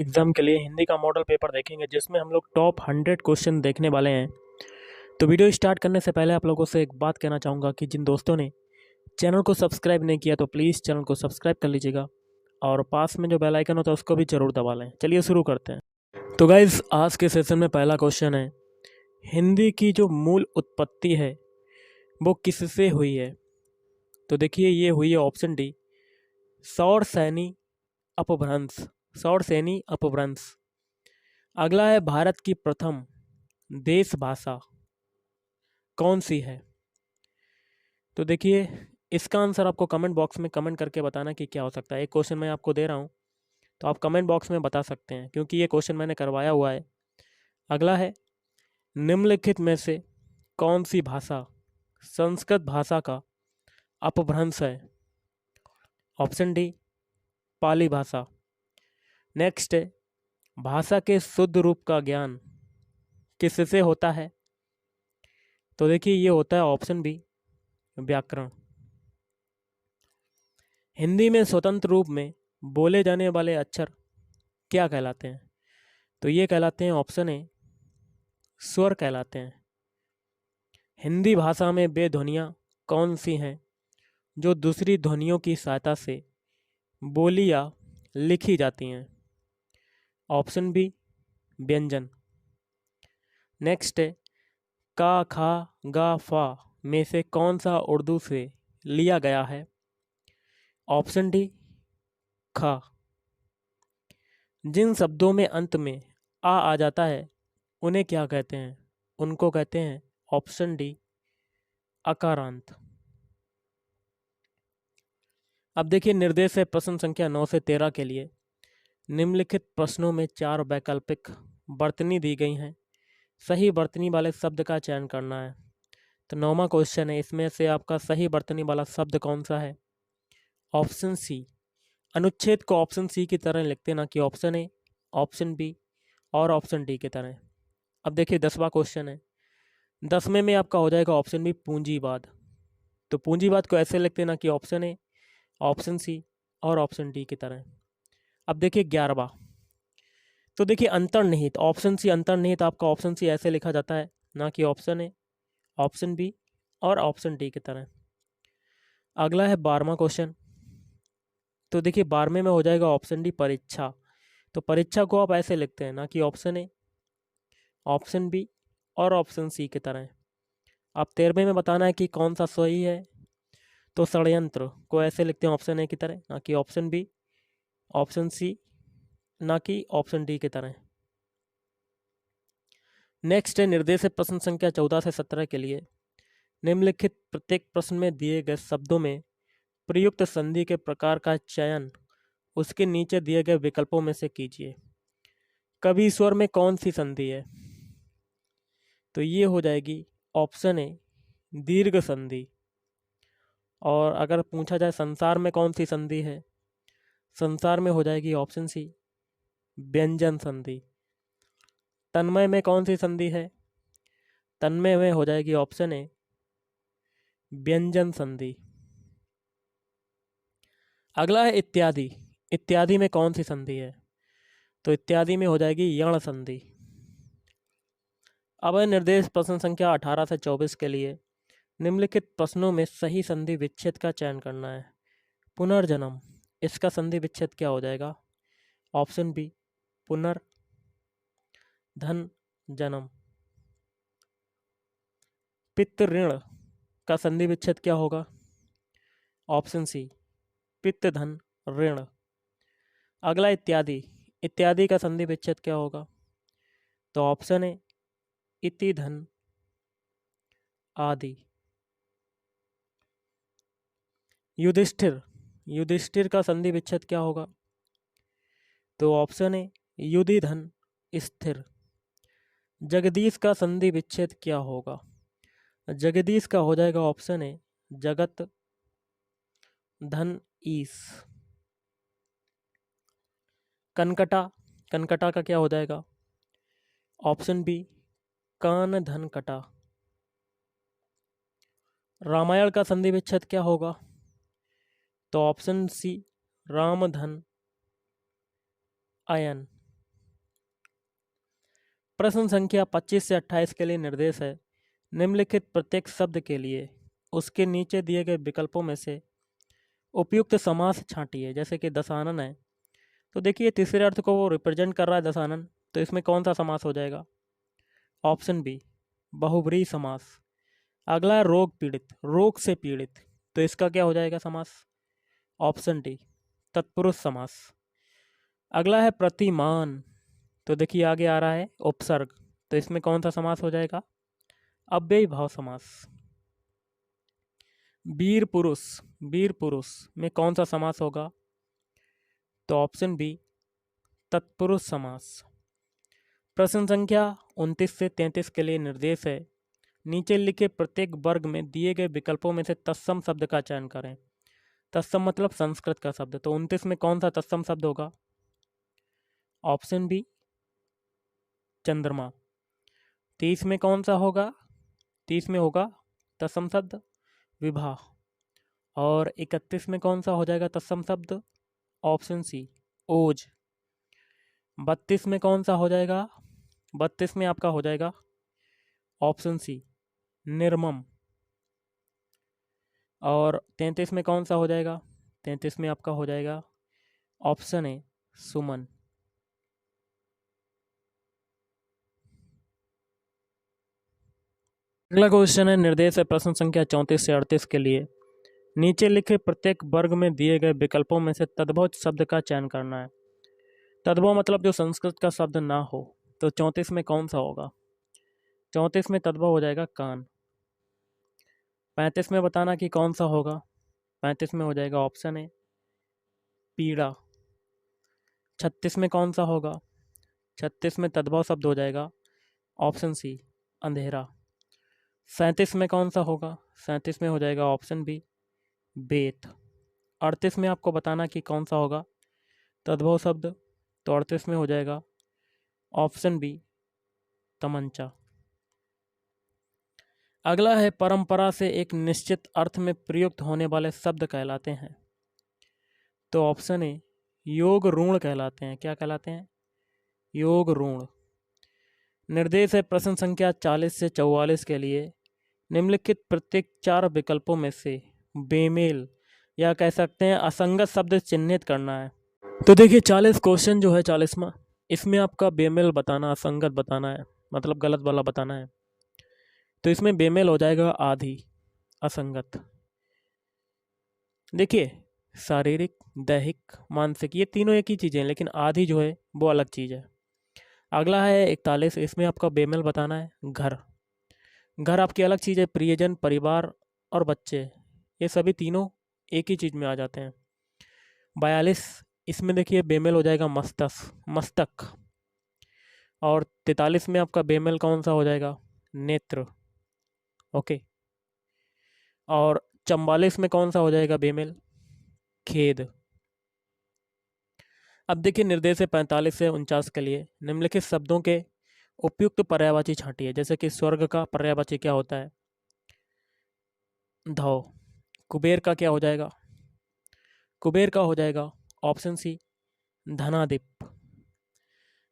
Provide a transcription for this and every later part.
Exam के लिए हिंदी का मॉडल पेपर देखेंगे जिसमें हम लोग टॉप 100 क्वेश्चन देखने वाले हैं। तो वीडियो स्टार्ट करने से पहले आप लोगों से एक बात कहना चाहूँगा कि जिन दोस्तों ने चैनल को सब्सक्राइब नहीं किया तो प्लीज़ चैनल को सब्सक्राइब कर लीजिएगा और पास में जो बेल आइकन होता है उसको भी ज़रूर दबा लें। चलिए शुरू करते हैं। तो गाइज़ आज के सेशन में पहला क्वेश्चन है, हिंदी की जो मूल उत्पत्ति है वो किससे हुई है? तो देखिए ये हुई है ऑप्शन डी, सौरसेनी अपभ्रंश। सौरसेनी अपभ्रंश। अगला है, भारत की प्रथम देश भाषा कौन सी है? तो देखिए इसका आंसर आपको कमेंट बॉक्स में कमेंट करके बताना कि क्या हो सकता है। एक क्वेश्चन मैं आपको दे रहा हूँ तो आप कमेंट बॉक्स में बता सकते हैं क्योंकि ये क्वेश्चन मैंने करवाया हुआ है। अगला है, निम्नलिखित में से कौन सी भाषा संस्कृत भाषा का अपभ्रंश है? ऑप्शन डी, पाली भाषा। नेक्स्ट है, भाषा के शुद्ध रूप का ज्ञान किससे होता है? तो देखिए ये होता है ऑप्शन बी, व्याकरण। हिंदी में स्वतंत्र रूप में बोले जाने वाले अक्षर क्या कहलाते हैं? तो ये कहलाते हैं ऑप्शन ए, स्वर कहलाते हैं। हिंदी भाषा में वे ध्वनियाँ कौन सी हैं जो दूसरी ध्वनियों की सहायता से बोली या लिखी जाती हैं? ऑप्शन बी, व्यंजन। नेक्स्ट है, का, खा, गा, फा में से कौन सा उर्दू से लिया गया है? ऑप्शन डी, खा। जिन शब्दों में अंत में आ जाता है उन्हें क्या कहते हैं? उनको कहते हैं ऑप्शन डी, अकारांत। अब देखिए निर्देश है प्रश्न संख्या 9 से 13 के लिए। निम्नलिखित प्रश्नों में 4 वैकल्पिक वर्तनी दी गई हैं। सही वर्तनी वाले शब्द का चयन करना है। तो 9वां क्वेश्चन है, इसमें से आपका सही वर्तनी वाला शब्द कौन सा है? Option C. अनुच्छेद को ऑप्शन सी की तरह लिखते ना कि ऑप्शन ए, ऑप्शन बी और ऑप्शन डी की तरह। अब देखिए 10वां क्वेश्चन है, 10वें में आपका हो जाएगा ऑप्शन बी, पूंजीवाद। तो पूंजीवाद को ऐसे लिखते ना कि ऑप्शन ए, ऑप्शन सी और ऑप्शन डी की तरह। अब देखिए 11वां, तो देखिए अंतर्निहित, ऑप्शन सी अंतर्निहित आपका ऑप्शन सी ऐसे लिखा जाता है ना कि ऑप्शन ए, ऑप्शन बी और ऑप्शन डी की तरह। अगला है 12वां क्वेश्चन, तो देखिए 12वें में हो जाएगा ऑप्शन डी, परीक्षा। तो परीक्षा को आप ऐसे लिखते हैं ना कि ऑप्शन ए, ऑप्शन बी और ऑप्शन सी की तरह। अब 13वें में बताना है कि कौन सा सही है। तो षड्यंत्र को ऐसे लिखते हैं ऑप्शन ए की तरह ना कि ऑप्शन बी, ऑप्शन सी ना कि ऑप्शन डी की तरह। नेक्स्ट है निर्देश प्रश्न संख्या 14 से 17 के लिए। निम्नलिखित प्रत्येक प्रश्न में दिए गए शब्दों में प्रयुक्त संधि के प्रकार का चयन उसके नीचे दिए गए विकल्पों में से कीजिए। कवि स्वर में कौन सी संधि है? तो ये हो जाएगी ऑप्शन ए, दीर्घ संधि। और अगर पूछा जाए संसार में कौन सी संधि है, संसार में हो जाएगी ऑप्शन सी, व्यंजन संधि। तन्मय में कौन सी संधि है? तन्मय में हो जाएगी ऑप्शन ए, व्यंजन संधि। अगला है इत्यादि। इत्यादि में कौन सी संधि है? तो इत्यादि में हो जाएगी यण संधि। अब है निर्देश प्रश्न संख्या 18 से 24 के लिए। निम्नलिखित प्रश्नों में सही संधि विच्छेद का चयन करना है। पुनर्जन्म, इसका संधि विच्छेद क्या हो जाएगा? ऑप्शन बी, पुनर् धन जन्म। पितृ ऋण का संधि विच्छेद क्या होगा? ऑप्शन सी, पित्त धन ऋण। अगला इत्यादि, इत्यादि का संधि विच्छेद क्या होगा? तो ऑप्शन ए, इति धन आदि। युधिष्ठिर, युधिष्ठिर का संधि विच्छेद क्या होगा? तो ऑप्शन ए, युधि धन स्थिर। जगदीश का संधि विच्छेद क्या होगा? जगदीश का हो जाएगा ऑप्शन ए, जगत धन ईश। कनकटा, कनकटा का क्या हो जाएगा? ऑप्शन बी, कान धन कटा। रामायण का संधि विच्छेद क्या होगा? तो ऑप्शन सी, राम धन अयन। प्रश्न संख्या 25 से 28 के लिए निर्देश है। निम्नलिखित प्रत्येक शब्द के लिए उसके नीचे दिए गए विकल्पों में से उपयुक्त समास छांटिए। जैसे कि दशानन है, तो देखिए तीसरे अर्थ को वो रिप्रेजेंट कर रहा है दशानन, तो इसमें कौन सा समास हो जाएगा? ऑप्शन बी, बहुब्रीहि समास। अगला है रोग पीड़ित, रोग से पीड़ित, तो इसका क्या हो जाएगा समास? ऑप्शन डी, तत्पुरुष समास। अगला है प्रतिमान, तो देखिए आगे आ रहा है उपसर्ग, तो इसमें कौन सा समास हो जाएगा? अव्ययी भाव समास। वीर पुरुष, वीर पुरुष में कौन सा समास होगा? तो ऑप्शन बी, तत्पुरुष समास। प्रश्न संख्या 29 से 33 के लिए निर्देश है। नीचे लिखे प्रत्येक वर्ग में दिए गए विकल्पों में से तत्सम शब्द का चयन करें। तत्सम मतलब संस्कृत का शब्द, तो 29 में कौन सा तत्सम शब्द होगा? ऑप्शन बी, चंद्रमा। 30 में कौन सा होगा? 30 में होगा तत्सम शब्द विवाह। और 31 में कौन सा हो जाएगा तत्सम शब्द? ऑप्शन सी, ओज। 32 में कौन सा हो जाएगा? 32 में आपका हो जाएगा ऑप्शन सी, निर्मम। और 33 में कौन सा हो जाएगा? 33 में आपका हो जाएगा ऑप्शन ए, सुमन। अगला क्वेश्चन है, निर्देश है प्रश्न संख्या 34 से 38 के लिए। नीचे लिखे प्रत्येक वर्ग में दिए गए विकल्पों में से तद्भव शब्द का चयन करना है। तद्भव मतलब जो संस्कृत का शब्द ना हो, तो 34 में कौन सा होगा? 34 में तद्भव हो जाएगा कान। 35 में बताना कि कौन सा होगा? 35 में हो जाएगा ऑप्शन ए, पीड़ा। 36 में कौन सा होगा? 36 में तद्भव शब्द हो जाएगा ऑप्शन सी, अंधेरा। 37 में कौन सा होगा? 37 में हो जाएगा ऑप्शन बी, बेत। 38 में आपको बताना कि कौन सा होगा तद्भव शब्द, तो 38 में हो जाएगा ऑप्शन बी, तमंचा। अगला है, परंपरा से एक निश्चित अर्थ में प्रयुक्त होने वाले शब्द कहलाते हैं। तो ऑप्शन ए, योग ऋण कहलाते हैं। क्या कहलाते हैं? योग ऋण। निर्देश है प्रश्न संख्या 40 से 44 के लिए। निम्नलिखित प्रत्येक 4 विकल्पों में से बेमेल या कह सकते हैं असंगत शब्द चिन्हित करना है। तो देखिए 40 क्वेश्चन जो है 40वां, इसमें आपका बेमेल बताना, असंगत बताना है, मतलब गलत वाला बताना है। तो इसमें बेमेल हो जाएगा आधी, असंगत। देखिए शारीरिक, दैहिक, मानसिक, ये तीनों एक ही चीज़ें हैं, लेकिन आधी जो है वो अलग चीज़ है। अगला है 41, इसमें आपका बेमेल बताना है घर। घर आपकी अलग चीज़ है, प्रियजन, परिवार और बच्चे, ये सभी तीनों एक ही चीज़ में आ जाते हैं। 42, इसमें देखिए बेमेल हो जाएगा मस्तक, मस्तक। और 43 में आपका बेमेल कौन सा हो जाएगा? नेत्र। ओके। और 44 में कौन सा हो जाएगा बेमेल? खेद। अब देखिए निर्देश है 45 से 49 के लिए। निम्नलिखित शब्दों के उपयुक्त पर्यायवाची छांटिए। जैसे कि स्वर्ग का पर्यायवाची क्या होता है? धौ। कुबेर का क्या हो जाएगा? कुबेर का हो जाएगा ऑप्शन सी, धनादिप।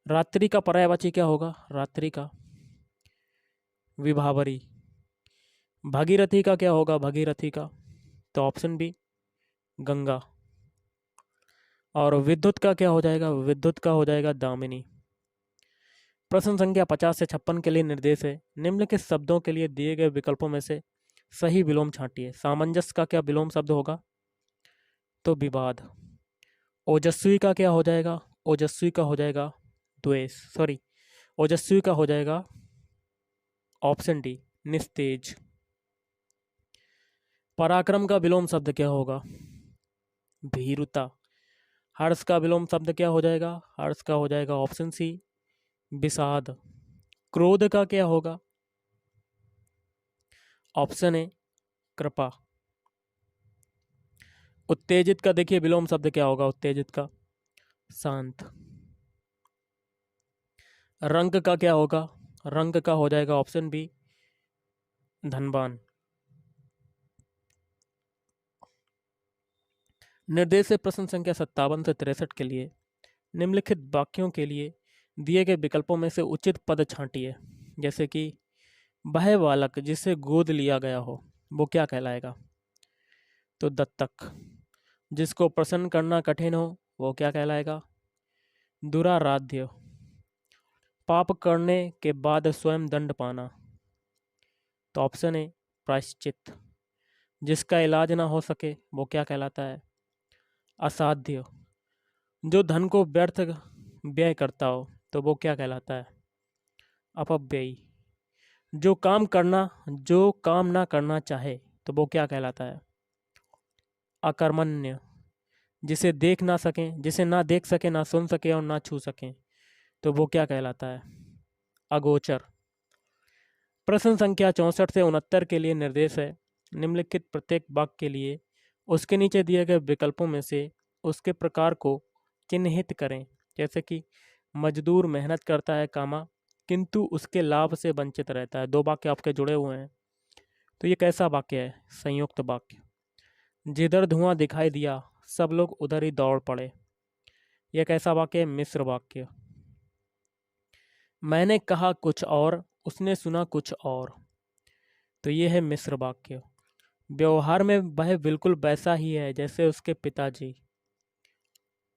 रात्रि का पर्यायवाची क्या होगा? रात्रि का विभावरी। भागीरथी का क्या होगा? भगीरथी का, तो ऑप्शन बी, गंगा। और विद्युत का क्या हो जाएगा? विद्युत का हो जाएगा दामिनी। प्रश्न संख्या 50 से 56 के लिए निर्देश है। निम्नलिखित शब्दों के लिए दिए गए विकल्पों में से सही विलोम छांटिए। सामंजस्य का क्या विलोम शब्द होगा? तो विवाद। ओजस्वी का क्या हो जाएगा? ओजस्वी का हो जाएगा द्वेष, सॉरी, ओजस्वी का हो जाएगा ऑप्शन डी, निस्तेज। पराक्रम का विलोम शब्द क्या होगा? भीरुता। हर्ष का विलोम शब्द क्या हो जाएगा? हर्ष का हो जाएगा ऑप्शन सी, विषाद। क्रोध का क्या होगा? ऑप्शन ए, कृपा। उत्तेजित का देखिए विलोम शब्द क्या होगा? उत्तेजित का शांत। रंग का क्या होगा? रंग का हो जाएगा ऑप्शन बी, धनवान। निर्देश है प्रश्न संख्या 57 से 63 के लिए। निम्नलिखित वाक्यों के लिए दिए गए विकल्पों में से उचित पद छांटिए। जैसे कि वह बालक जिसे गोद लिया गया हो वो क्या कहलाएगा? तो दत्तक। जिसको प्रसन्न करना कठिन हो वो क्या कहलाएगा? दुराराध्य। पाप करने के बाद स्वयं दंड पाना। तो ऑप्शन ए प्रायश्चित। जिसका इलाज ना हो सके वो क्या कहलाता है? असाध्य। जो धन को व्यर्थ व्यय करता हो तो वो क्या कहलाता है? अपव्ययी। जो काम ना करना चाहे तो वो क्या कहलाता है? अकर्मण्य। जिसे ना देख सके, ना सुन सके और ना छू सके तो वो क्या कहलाता है? अगोचर। प्रश्न संख्या 64 से 69 के लिए निर्देश है। निम्नलिखित प्रत्येक वाक्य के लिए उसके नीचे दिए गए विकल्पों में से उसके प्रकार को चिन्हित करें। जैसे कि मजदूर मेहनत करता है कामा किंतु उसके लाभ से वंचित रहता है। दो वाक्य आपके जुड़े हुए हैं, तो ये कैसा वाक्य है? संयुक्त वाक्य। जिधर धुआं दिखाई दिया सब लोग उधर ही दौड़ पड़े। यह कैसा वाक्य है? मिश्र वाक्य। मैंने कहा कुछ और, उसने सुना कुछ और, तो ये है मिश्र वाक्य। व्यवहार में वह बिल्कुल वैसा ही है जैसे उसके पिताजी,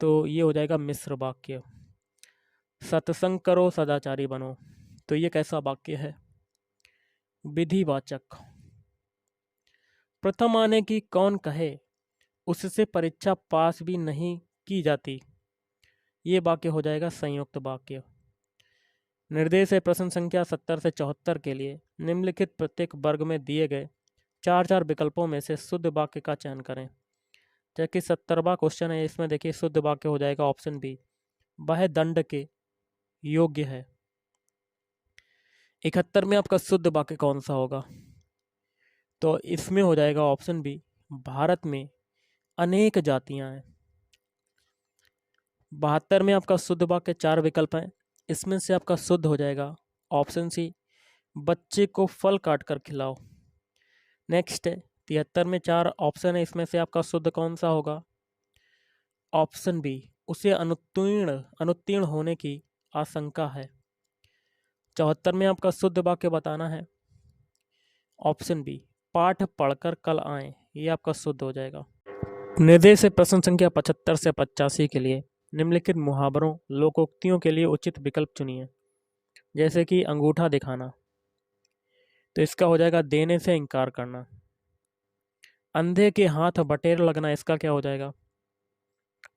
तो ये हो जाएगा मिश्र वाक्य। सत्संग करो सदाचारी बनो, तो ये कैसा वाक्य है? विधिवाचक। प्रथम आने की कौन कहे, उससे परीक्षा पास भी नहीं की जाती, ये वाक्य हो जाएगा संयुक्त वाक्य। निर्देश है प्रश्न संख्या 70 से 74 के लिए निम्नलिखित प्रत्येक वर्ग में दिए गए चार चार विकल्पों में से शुद्ध वाक्य का चयन करें। जबकि 70वां क्वेश्चन है, इसमें देखिए शुद्ध वाक्य हो जाएगा ऑप्शन बी, वह दंड के योग्य है। 71 में आपका शुद्ध वाक्य कौन सा होगा? तो इसमें हो जाएगा ऑप्शन बी, भारत में अनेक जातियां हैं। 72 में आपका शुद्ध वाक्य 4 विकल्प हैं, इसमें से आपका शुद्ध हो जाएगा ऑप्शन सी, बच्चे को फल काट कर खिलाओ। नेक्स्ट है 73 में 4 ऑप्शन है, इसमें से आपका शुद्ध कौन सा होगा? ऑप्शन बी, उसे अनुत्तीर्ण होने की आशंका है। 74 में आपका शुद्ध वाक्य बताना है, ऑप्शन बी, पाठ पढ़कर कल आए, ये आपका शुद्ध हो जाएगा। निर्देश है प्रश्न संख्या 75 से 85 के लिए निम्नलिखित मुहावरों लोकोक्तियों के लिए उचित विकल्प चुनिए। जैसे कि अंगूठा दिखाना, तो इसका हो जाएगा देने से इनकार करना। अंधे के हाथ बटेर लगना, इसका क्या हो जाएगा?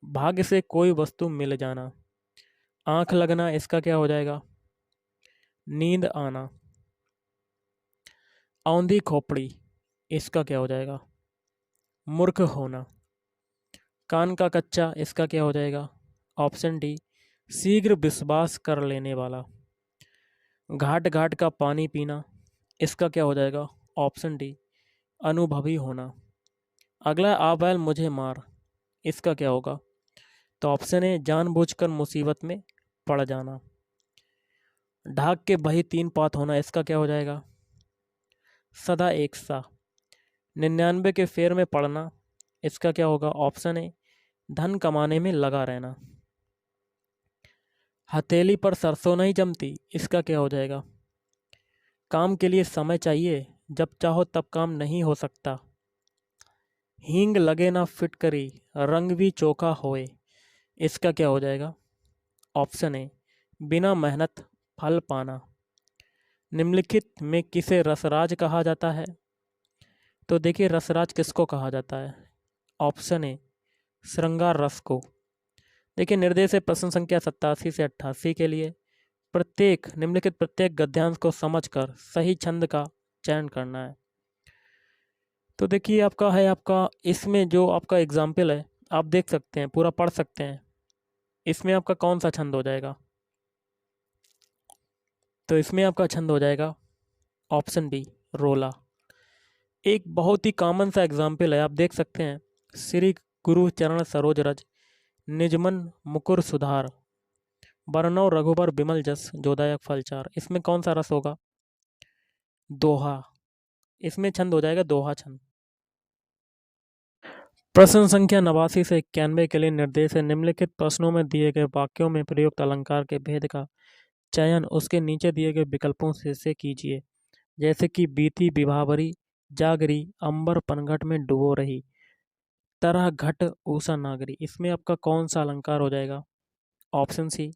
भाग्य से कोई वस्तु मिल जाना। आंख लगना, इसका क्या हो जाएगा? नींद आना। औंधी खोपड़ी, इसका क्या हो जाएगा? मूर्ख होना। कान का कच्चा, इसका क्या हो जाएगा? ऑप्शन डी, शीघ्र विश्वास कर लेने वाला। घाट घाट का पानी पीना, इसका क्या हो जाएगा? ऑप्शन डी, अनुभवी होना। अगला आ बैल मुझे मार, इसका क्या होगा? तो ऑप्शन ए, जानबूझकर मुसीबत में पड़ जाना। ढाक के बही 3 पात होना, इसका क्या हो जाएगा? सदा एक सा। 99 के फेर में पड़ना, इसका क्या होगा? ऑप्शन ए, धन कमाने में लगा रहना। हथेली पर सरसों नहीं जमती, इसका क्या हो जाएगा? काम के लिए समय चाहिए, जब चाहो तब काम नहीं हो सकता। हींग लगे ना फिटकरी, रंग भी चोखा होए, इसका क्या हो जाएगा? ऑप्शन ए, बिना मेहनत फल पाना। निम्नलिखित में किसे रसराज कहा जाता है? तो देखिए रसराज किसको कहा जाता है? ऑप्शन ए, श्रृंगार रस को। देखिए निर्देश है प्रश्न संख्या 87 से 88 के लिए निम्नलिखित प्रत्येक गद्यांश को समझकर सही छंद का चयन करना है। तो देखिए आपका इसमें जो आपका एग्जाम्पल है, आप देख सकते हैं, पूरा पढ़ सकते हैं। इसमें आपका कौन सा छंद हो जाएगा? तो इसमें आपका छंद हो जाएगा ऑप्शन बी, रोला। एक बहुत ही कॉमन सा एग्जाम्पल है, आप देख सकते हैं। श्री गुरु चरण सरोज रज, निजमन मुकुर सुधार, बरनौ रघुबर बिमल जस, जोदायक फलचार। इसमें कौन सा रस होगा? दोहा। इसमें छंद हो जाएगा दोहा छंद। प्रश्न संख्या 89 से 91 के लिए निर्देश है। निम्नलिखित प्रश्नों में दिए गए वाक्यों में प्रयुक्त अलंकार के भेद का चयन उसके नीचे दिए गए विकल्पों से कीजिए। जैसे कि बीती विभावरी, जागरी, अंबर पनघट में डुबो रही, तरह घट ऊषा नागरी। इसमें आपका कौन सा अलंकार हो जाएगा? ऑप्शन सी,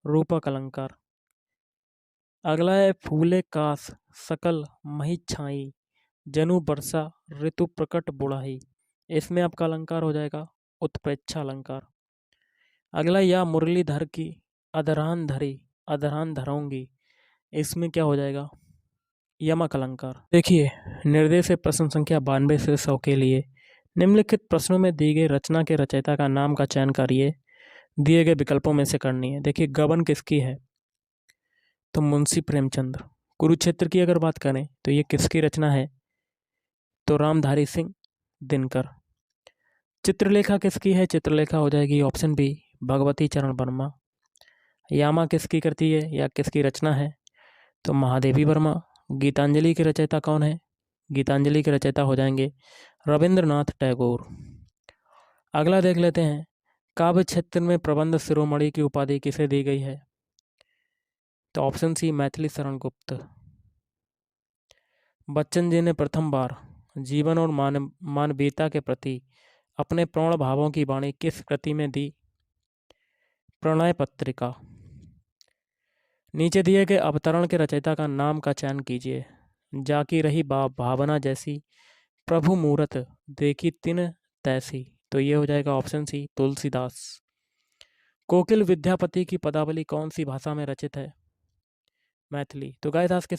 रूपक अलंकार। अगला है फूले कास सकल मही छाई, जनु वर्षा ऋतु प्रकट बुढ़ाई। इसमें आपका अलंकार हो जाएगा उत्प्रेक्षा अलंकार। अगला, या मुरलीधर की अधरान धरी, अधरान धरोंगी। इसमें क्या हो जाएगा? यमक अलंकार। देखिए, निर्देश है प्रश्न संख्या 92 से 100 के लिए। निम्नलिखित प्रश्नों में दी गई रचना के रचयिता का नाम का चयन करिए, दिए गए विकल्पों में से करनी है। देखिए, गबन किसकी है? तो मुंशी प्रेमचंद। कुरुक्षेत्र की अगर बात करें तो ये किसकी रचना है? तो रामधारी सिंह दिनकर। चित्रलेखा किसकी है? चित्रलेखा हो जाएगी ऑप्शन बी, भगवती चरण वर्मा। यामा किसकी कृति है या किसकी रचना है? तो महादेवी वर्मा। गीतांजलि के रचयिता कौन है? गीतांजलि के रचयिता हो जाएंगे रविंद्रनाथ टैगोर। अगला देख लेते हैं, काव्य क्षेत्र में प्रबंध शिरोमणि की उपाधि किसे दी गई है? तो ऑप्शन सी, मैथिली शरण गुप्त। बच्चन जी ने प्रथम बार जीवन और मानवीयता के प्रति अपने प्रौढ़ भावों की वाणी किस कृति में दी? प्रणय पत्रिका। नीचे दिए गए अवतरण के रचयिता का नाम का चयन कीजिए। जाकी रही भावना जैसी, प्रभु मूरत देखी तिन तैसी। तो ये हो जाएगा ऑप्शन सी, तुलसीदास। कोकिल विद्यापति की पदावली कौन सी भाषा में रचित है? मैथिली। तो गाइस, आज के